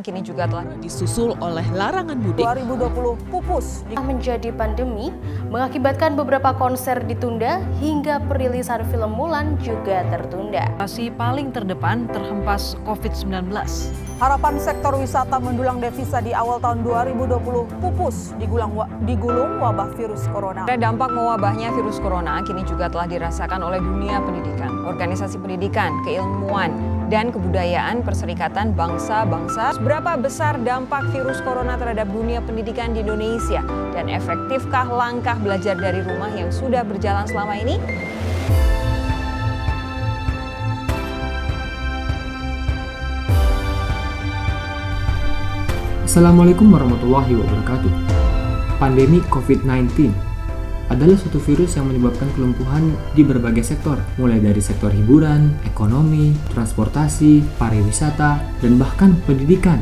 kini juga telah disusul oleh larangan mudik. 2020 pupus menjadi pandemi, mengakibatkan beberapa konser ditunda hingga perilisan film Mulan juga tertunda. Masih paling terdepan terhempas COVID-19. Harapan sektor wisata mendulang devisa di awal tahun 2020 pupus digulung wabah virus corona. Dampak mewabahnya virus corona kini juga telah dirasakan oleh dunia pendidikan, organisasi pendidikan, keilmuan, dan kebudayaan Perserikatan Bangsa-Bangsa. Seberapa besar dampak virus corona terhadap dunia pendidikan di Indonesia dan efektifkah langkah belajar dari rumah yang sudah berjalan selama ini? Assalamualaikum warahmatullahi wabarakatuh. Pandemi COVID-19 adalah suatu virus yang menyebabkan kelumpuhan di berbagai sektor, mulai dari sektor hiburan, ekonomi, transportasi, pariwisata, dan bahkan pendidikan.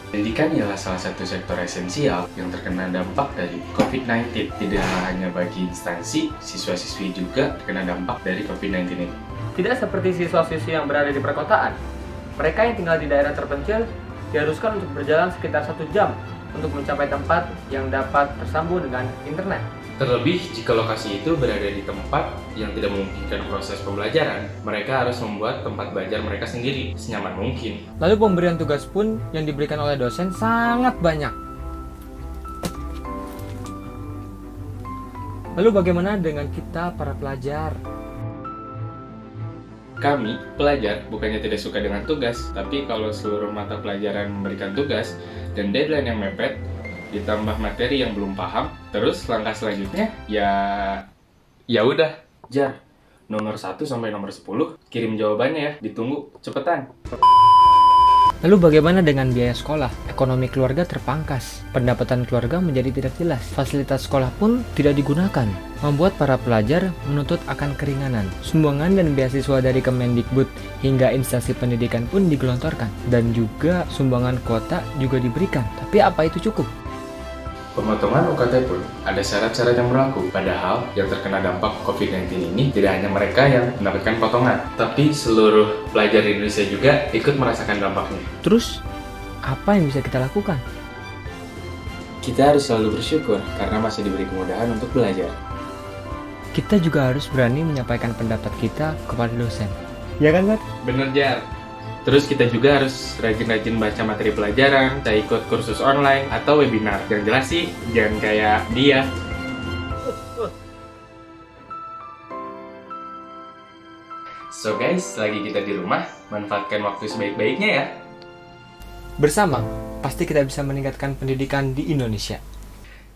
Pendidikan ialah salah satu sektor esensial yang terkena dampak dari COVID-19. Tidak hanya bagi instansi, siswa-siswi juga terkena dampak dari COVID-19 ini. Tidak seperti siswa-siswi yang berada di perkotaan, mereka yang tinggal di daerah terpencil diharuskan untuk berjalan sekitar 1 jam untuk mencapai tempat yang dapat tersambung dengan internet. Terlebih jika lokasi itu berada di tempat yang tidak memungkinkan proses pembelajaran, mereka harus membuat tempat belajar mereka sendiri senyaman mungkin. Lalu pemberian tugas pun yang diberikan oleh dosen sangat banyak. Lalu bagaimana dengan kita para pelajar? Kami, pelajar, bukannya tidak suka dengan tugas, tapi kalau seluruh mata pelajaran memberikan tugas dan deadline yang mepet, ditambah materi yang belum paham, terus langkah selanjutnya ya udah, jar. Nomor 1 sampai nomor 10, kirim jawabannya ya, ditunggu, cepetan. Lalu bagaimana dengan biaya sekolah? Ekonomi keluarga terpangkas, pendapatan keluarga menjadi tidak jelas, fasilitas sekolah pun tidak digunakan, membuat para pelajar menuntut akan keringanan. Sumbangan dan beasiswa dari Kemendikbud hingga instansi pendidikan pun digelontorkan, dan juga sumbangan kuota juga diberikan. Tapi apa itu cukup? Pemotongan UKT pun ada syarat-syarat yang berlaku, padahal yang terkena dampak COVID-19 ini tidak hanya mereka yang mendapatkan potongan, tapi seluruh pelajar di Indonesia juga ikut merasakan dampaknya. Terus, apa yang bisa kita lakukan? Kita harus selalu bersyukur karena masih diberi kemudahan untuk belajar. Kita juga harus berani menyampaikan pendapat kita kepada dosen. Ya kan, Mat? Bener, Jar. Terus kita juga harus rajin-rajin baca materi pelajaran, kita ikut kursus online atau webinar. Yang jelas sih, jangan kayak dia. So guys, selagi kita di rumah, manfaatkan waktu sebaik-baiknya ya. Bersama, pasti kita bisa meningkatkan pendidikan di Indonesia.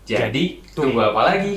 Jadi, tunggu apa lagi?